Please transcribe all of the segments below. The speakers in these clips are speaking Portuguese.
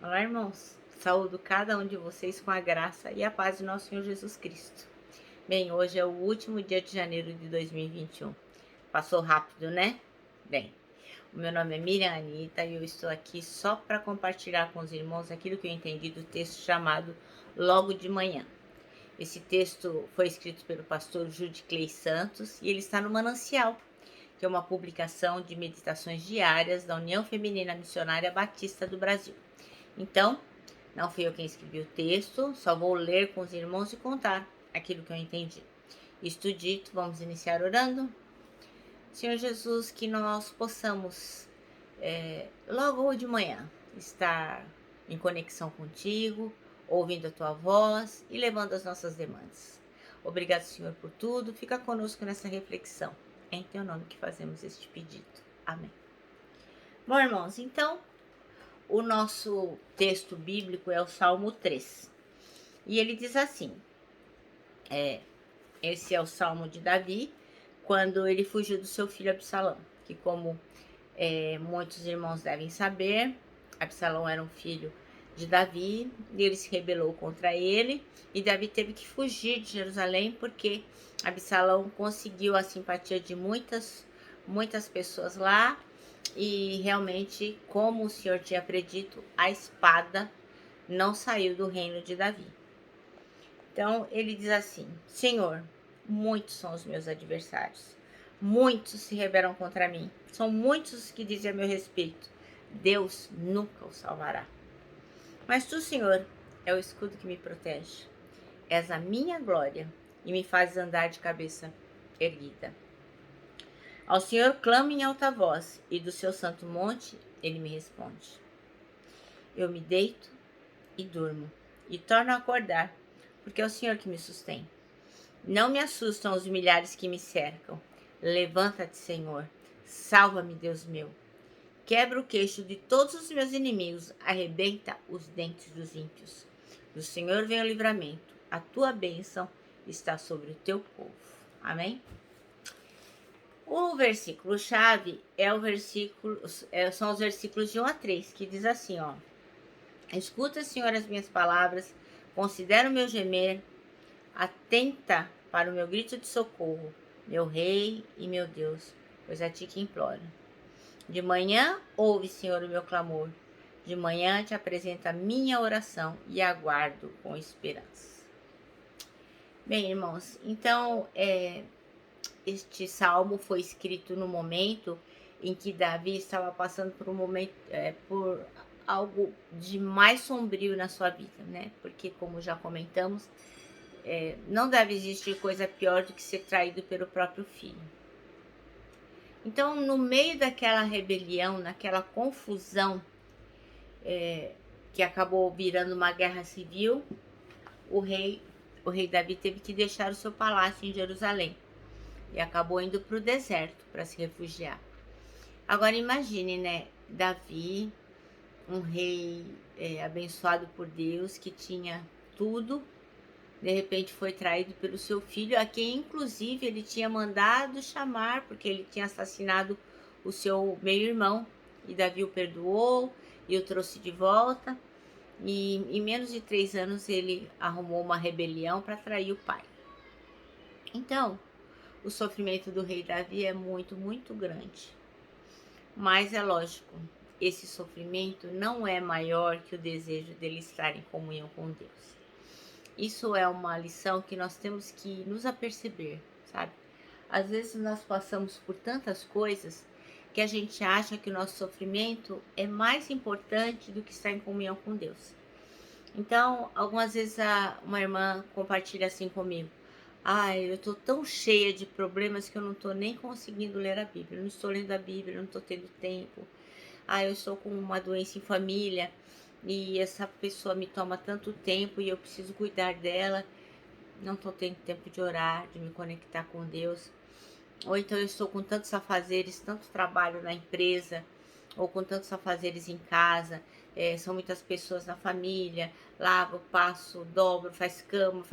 Olá, irmãos. Saúdo cada um de vocês com a graça e a paz de nosso Senhor Jesus Cristo. Bem, hoje é o último dia de janeiro de 2021. Passou rápido, né? Bem, o meu nome é Miriam Anita e eu estou aqui só para compartilhar com os irmãos aquilo que eu entendi do texto chamado Logo de Manhã. Esse texto foi escrito pelo pastor Jude Clay Santos e ele está no Manancial, que é uma publicação de meditações diárias da União Feminina Missionária Batista do Brasil. Então, não fui eu quem escrevi o texto, só vou ler com os irmãos e contar aquilo que eu entendi. Isto dito, vamos iniciar orando. Senhor Jesus, que nós possamos, logo de manhã, estar em conexão contigo, ouvindo a tua voz e levando as nossas demandas. Obrigado, Senhor, por tudo. Fica conosco nessa reflexão. É em teu nome que fazemos este pedido. Amém. Bom, irmãos, então, o nosso texto bíblico é o Salmo 3. E ele diz assim, esse é o Salmo de Davi, quando ele fugiu do seu filho Absalão, que como muitos irmãos devem saber, Absalão era um filho de Davi, e ele se rebelou contra ele, e Davi teve que fugir de Jerusalém, porque Absalão conseguiu a simpatia de muitas pessoas lá, e realmente, como o Senhor tinha predito, a espada não saiu do reino de Davi. Então ele diz assim: Senhor, muitos são os meus adversários, muitos se rebelam contra mim, são muitos os que dizem a meu respeito, Deus nunca o salvará. Mas tu, Senhor, é o escudo que me protege, és a minha glória e me fazes andar de cabeça erguida. Ao Senhor clamo em alta voz, e do seu santo monte ele me responde. Eu me deito e durmo, e torno a acordar, porque é o Senhor que me sustém. Não me assustam os milhares que me cercam. Levanta-te, Senhor. Salva-me, Deus meu. Quebra o queixo de todos os meus inimigos. Arrebenta os dentes dos ímpios. Do Senhor vem o livramento. A tua bênção está sobre o teu povo. Amém? O versículo-chave são os versículos de 1 a 3, que diz assim, ó. Escuta, Senhor, as minhas palavras. Considera o meu gemer. Atenta para o meu grito de socorro, meu Rei e meu Deus, pois a ti que imploro. De manhã ouve, Senhor, o meu clamor. De manhã te apresento a minha oração e aguardo com esperança. Bem, irmãos, então este salmo foi escrito no momento em que Davi estava passando por por algo de mais sombrio na sua vida, né? Porque, como já comentamos, não deve existir coisa pior do que ser traído pelo próprio filho. Então, no meio daquela rebelião, naquela confusão que acabou virando uma guerra civil, o rei Davi teve que deixar o seu palácio em Jerusalém e acabou indo para o deserto para se refugiar. Agora imagine, né, Davi, um rei abençoado por Deus, que tinha tudo, de repente foi traído pelo seu filho, a quem inclusive ele tinha mandado chamar, porque ele tinha assassinado o seu meio-irmão, e Davi o perdoou e o trouxe de volta, e em menos de 3 anos ele arrumou uma rebelião para trair o pai. Então, o sofrimento do rei Davi é muito, muito grande. Mas é lógico, esse sofrimento não é maior que o desejo dele estar em comunhão com Deus. Isso é uma lição que nós temos que nos aperceber, sabe? Às vezes nós passamos por tantas coisas que a gente acha que o nosso sofrimento é mais importante do que estar em comunhão com Deus. Então, algumas vezes uma irmã compartilha assim comigo: eu tô tão cheia de problemas que eu não tô nem conseguindo ler a Bíblia. Eu não estou lendo a Bíblia, eu não tô tendo tempo. Eu estou com uma doença em família e essa pessoa me toma tanto tempo e eu preciso cuidar dela. Não tô tendo tempo de orar, de me conectar com Deus. Ou então eu estou com tantos afazeres, tanto trabalho na empresa, ou com tantos afazeres em casa. São muitas pessoas na família, lavo, passo, dobro, faz cama,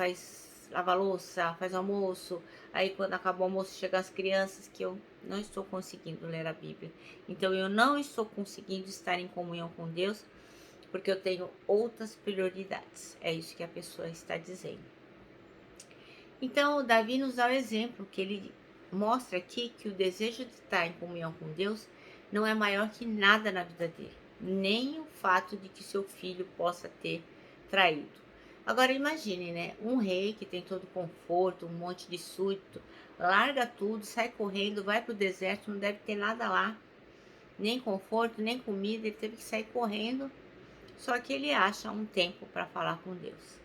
lava louça, faz almoço. Aí quando acaba o almoço chegam as crianças, que eu não estou conseguindo ler a Bíblia. Então eu não estou conseguindo estar em comunhão com Deus, porque eu tenho outras prioridades. É isso que a pessoa está dizendo. Então, Davi nos dá o exemplo, que ele mostra aqui que o desejo de estar em comunhão com Deus não é maior que nada na vida dele, nem o fato de que seu filho possa ter traído. Agora imagine, né? Um rei que tem todo conforto, um monte de súdito, larga tudo, sai correndo, vai para o deserto, não deve ter nada lá, nem conforto, nem comida, ele teve que sair correndo, só que ele acha um tempo para falar com Deus.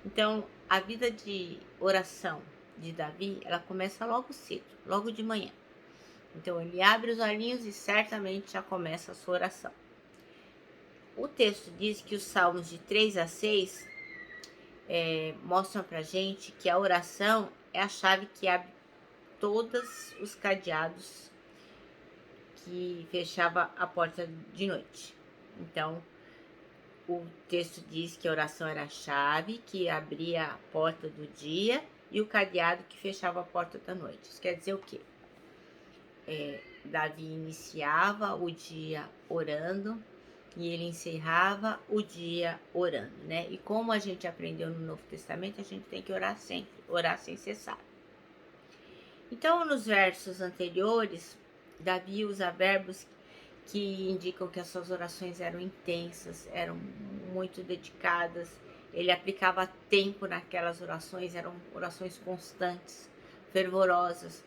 Então, a vida de oração de Davi, ela começa logo cedo, logo de manhã. Então, ele abre os olhinhos e certamente já começa a sua oração. O texto diz que os salmos de 3 a 6 mostram pra gente que a oração é a chave que abre todos os cadeados que fechava a porta de noite. Então, o texto diz que a oração era a chave que abria a porta do dia e o cadeado que fechava a porta da noite. Isso quer dizer o quê? Davi iniciava o dia orando e ele encerrava o dia orando, né? E como a gente aprendeu no Novo Testamento, a gente tem que orar sempre, orar sem cessar. Então, nos versos anteriores, Davi usa verbos que indicam que as suas orações eram intensas, eram muito dedicadas. Ele aplicava tempo naquelas orações, eram orações constantes, fervorosas.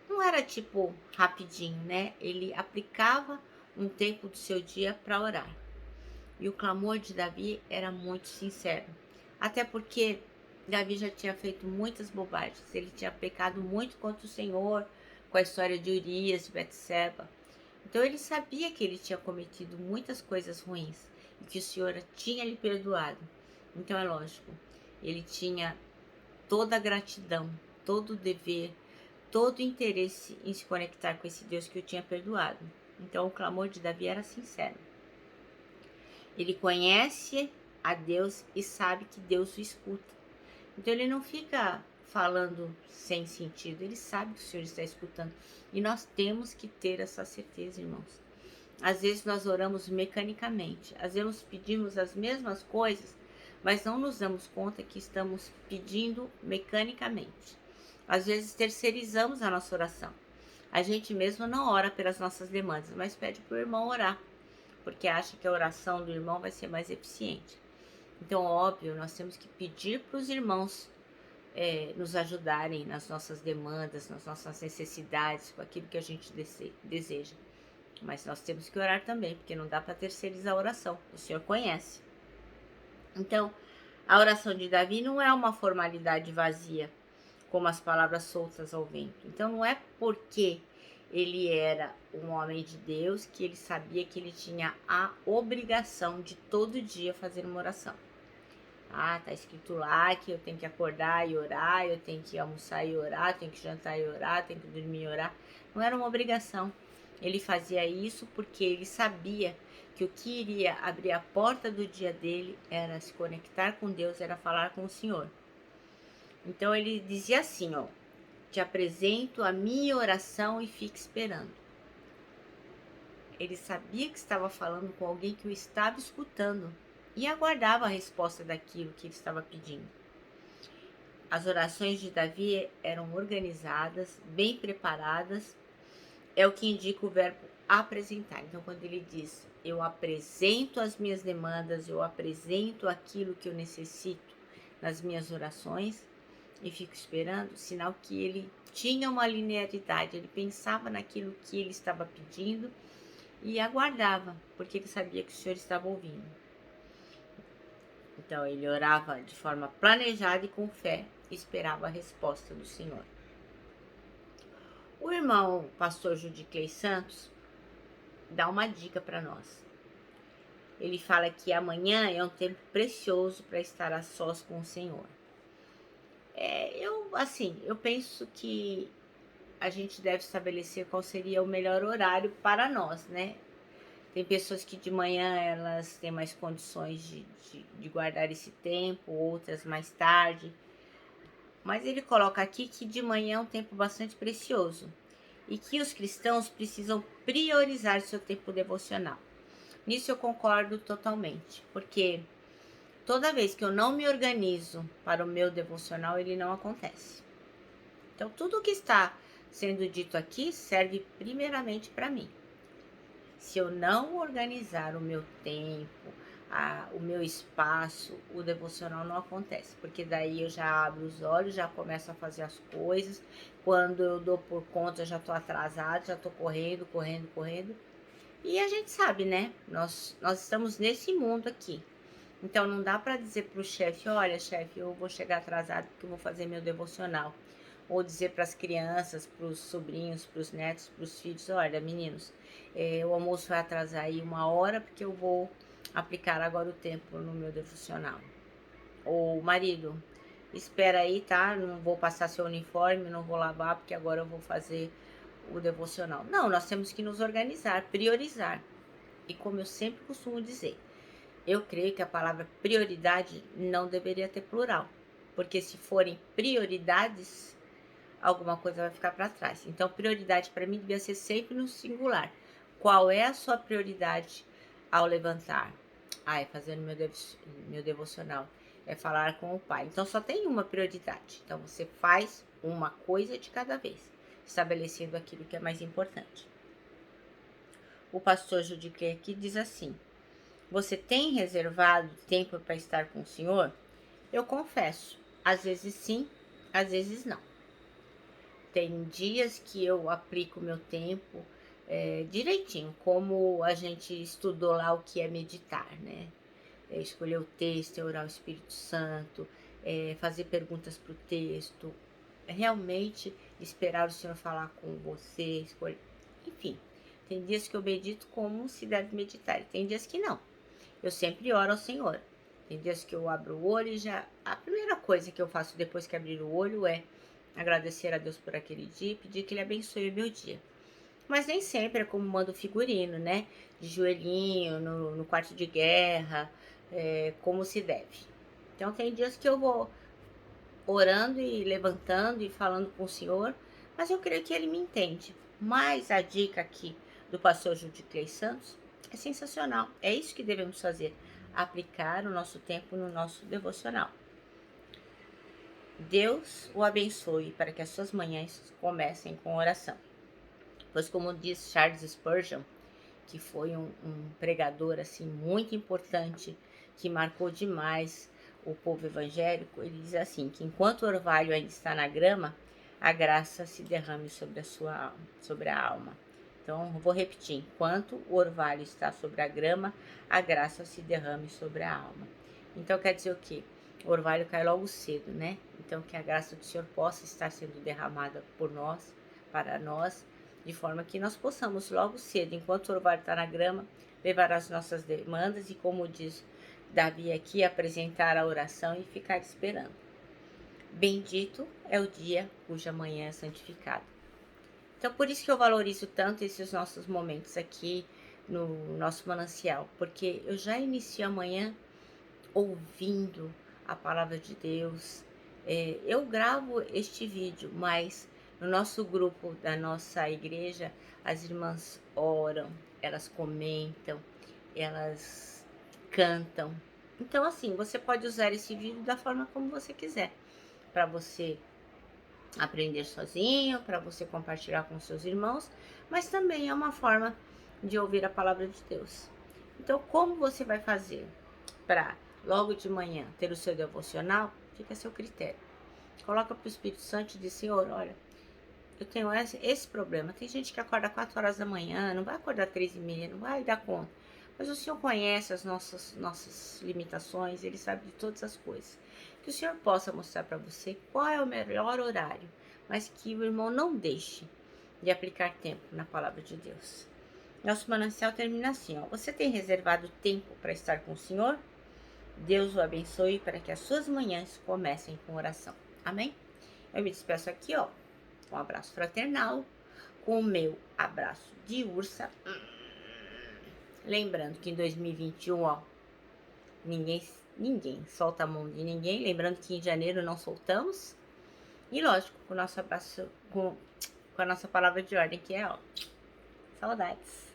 Não era tipo rapidinho, né? Ele aplicava um tempo do seu dia para orar. E o clamor de Davi era muito sincero. Até porque Davi já tinha feito muitas bobagens. Ele tinha pecado muito contra o Senhor, com a história de Urias, de Betseba. Então ele sabia que ele tinha cometido muitas coisas ruins e que o Senhor tinha lhe perdoado. Então é lógico, ele tinha toda a gratidão, todo o dever, todo o interesse em se conectar com esse Deus que o tinha perdoado. Então o clamor de Davi era sincero. Ele conhece a Deus e sabe que Deus o escuta. Então ele não fica falando sem sentido, ele sabe que o Senhor está escutando. E nós temos que ter essa certeza, irmãos. Às vezes nós oramos mecanicamente, às vezes pedimos as mesmas coisas, mas não nos damos conta que estamos pedindo mecanicamente. Às vezes terceirizamos a nossa oração. A gente mesmo não ora pelas nossas demandas, mas pede para o irmão orar, porque acha que a oração do irmão vai ser mais eficiente. Então, óbvio, nós temos que pedir para os irmãos nos ajudarem nas nossas demandas, nas nossas necessidades, com aquilo que a gente deseja. Mas nós temos que orar também, porque não dá para terceirizar a oração. O Senhor conhece. Então, a oração de Davi não é uma formalidade vazia, como as palavras soltas ao vento. Então, não é porque ele era um homem de Deus que ele sabia que ele tinha a obrigação de todo dia fazer uma oração. Tá escrito lá que eu tenho que acordar e orar, eu tenho que almoçar e orar, tenho que jantar e orar, tenho que dormir e orar. Não era uma obrigação. Ele fazia isso porque ele sabia que o que iria abrir a porta do dia dele era se conectar com Deus, era falar com o Senhor. Então ele dizia assim, te apresento a minha oração e fique esperando. Ele sabia que estava falando com alguém que o estava escutando e aguardava a resposta daquilo que ele estava pedindo. As orações de Davi eram organizadas, bem preparadas, é o que indica o verbo apresentar. Então, quando ele diz, eu apresento as minhas demandas, eu apresento aquilo que eu necessito nas minhas orações e fico esperando, sinal que ele tinha uma linearidade, ele pensava naquilo que ele estava pedindo e aguardava, porque ele sabia que o Senhor estava ouvindo. Então, ele orava de forma planejada e com fé, e esperava a resposta do Senhor. O irmão pastor Judiclei Santos dá uma dica para nós. Ele fala que amanhã é um tempo precioso para estar a sós com o Senhor. Eu penso que a gente deve estabelecer qual seria o melhor horário para nós, né? Tem pessoas que de manhã elas têm mais condições de guardar esse tempo, outras mais tarde. Mas ele coloca aqui que de manhã é um tempo bastante precioso e que os cristãos precisam priorizar seu tempo devocional. Nisso eu concordo totalmente, porque toda vez que eu não me organizo para o meu devocional, ele não acontece. Então, tudo que está sendo dito aqui serve primeiramente para mim. Se eu não organizar o meu tempo, o meu espaço, o devocional não acontece, porque daí eu já abro os olhos, já começo a fazer as coisas. Quando eu dou por conta, eu já estou atrasada, já estou correndo, correndo, correndo. E a gente sabe, né? Nós estamos nesse mundo aqui. Então não dá para dizer para o chefe, olha, chefe, eu vou chegar atrasado porque eu vou fazer meu devocional. Ou dizer para as crianças, para os sobrinhos, para os netos, para os filhos, olha, meninos, o almoço vai atrasar aí 1 hora porque eu vou aplicar agora o tempo no meu devocional. Ou marido, espera aí, tá? Não vou passar seu uniforme, não vou lavar porque agora eu vou fazer o devocional. Não, nós temos que nos organizar, priorizar. E como eu sempre costumo dizer, eu creio que a palavra prioridade não deveria ter plural, porque se forem prioridades, alguma coisa vai ficar para trás. Então, prioridade para mim devia ser sempre no singular. Qual é a sua prioridade ao levantar? É fazer o meu devocional, é falar com o Pai. Então, só tem uma prioridade. Então, você faz uma coisa de cada vez, estabelecendo aquilo que é mais importante. O pastor Judicler aqui diz assim: você tem reservado tempo para estar com o Senhor? Eu confesso, às vezes sim, às vezes não. Tem dias que eu aplico meu tempo direitinho, como a gente estudou lá o que é meditar, né? Escolher o texto, orar o Espírito Santo, fazer perguntas para o texto, realmente esperar o Senhor falar com você, escolher, enfim. Tem dias que eu medito como se deve meditar, e tem dias que não. Eu sempre oro ao Senhor. Tem dias que eu abro o olho e já... A primeira coisa que eu faço depois que abrir o olho é agradecer a Deus por aquele dia e pedir que Ele abençoe o meu dia. Mas nem sempre é como manda o figurino, né? De joelhinho, no quarto de guerra, como se deve. Então tem dias que eu vou orando e levantando e falando com o Senhor, mas eu creio que Ele me entende. Mas a dica aqui do pastor Judiclei Santos é sensacional. É isso que devemos fazer, aplicar o nosso tempo no nosso devocional. Deus o abençoe para que as suas manhãs comecem com oração. Pois como diz Charles Spurgeon, que foi um pregador assim muito importante, que marcou demais o povo evangélico, ele diz assim, que enquanto o orvalho ainda está na grama, a graça se derrame sobre a sua alma, sobre a alma. Então, eu vou repetir, enquanto o orvalho está sobre a grama, a graça se derrame sobre a alma. Então, quer dizer o quê? O orvalho cai logo cedo, né? Então, que a graça do Senhor possa estar sendo derramada por nós, para nós, de forma que nós possamos logo cedo, enquanto o orvalho está na grama, levar as nossas demandas e, como diz Davi aqui, apresentar a oração e ficar esperando. Bendito é o dia cuja manhã é santificada. Então, por isso que eu valorizo tanto esses nossos momentos aqui no nosso manancial, porque eu já inicio a manhã ouvindo a palavra de Deus. Eu gravo este vídeo, mas no nosso grupo da nossa igreja, as irmãs oram, elas comentam, elas cantam. Então, assim, você pode usar esse vídeo da forma como você quiser, para você aprender sozinho, para você compartilhar com seus irmãos, mas também é uma forma de ouvir a palavra de Deus. Então, como você vai fazer para logo de manhã ter o seu devocional? Fica a seu critério. Coloca para o Espírito Santo e diz, Senhor, olha, eu tenho esse problema. Tem gente que acorda 4 horas da manhã, não vai acordar 3h30, não vai dar conta. Mas o Senhor conhece as nossas limitações, Ele sabe de todas as coisas. Que o Senhor possa mostrar para você qual é o melhor horário, mas que o irmão não deixe de aplicar tempo na palavra de Deus. Nosso manancial termina assim, ó. Você tem reservado tempo para estar com o Senhor? Deus o abençoe para que as suas manhãs comecem com oração. Amém? Eu me despeço aqui, ó, com um abraço fraternal, com o meu abraço de ursa. Lembrando que em 2021, ó, ninguém solta a mão de ninguém. Lembrando que em janeiro não soltamos. E lógico, com o nosso abraço, com a nossa palavra de ordem, que é, ó, saudades.